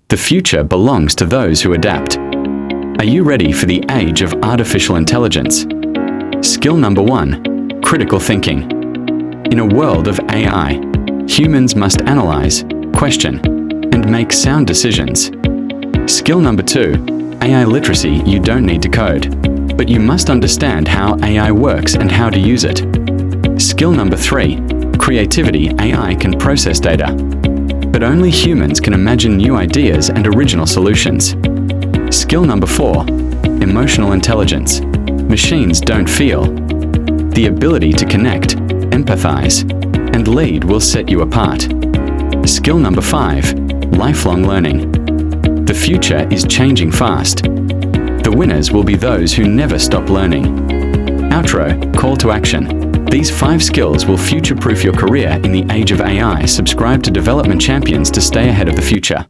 The future belongs to those who adapt. Are you ready for the age of artificial intelligence? Skill number 1, critical thinking. In a world of AI, humans must analyze, question, and make sound decisions. Skill number 2, AI literacy. You don't need to code, but you must understand how AI works and how to use it. Skill number 3, creativity. AI can process data, but only humans can imagine new ideas and original solutions. Skill number 4, emotional intelligence. Machines don't feel. The ability to connect, empathize, and lead will set you apart. Skill number 5, lifelong learning. The future is changing fast. The winners will be those who never stop learning. Outro, call to action. These 5 skills will future-proof your career in the age of AI. Subscribe to Development Champions to stay ahead of the future.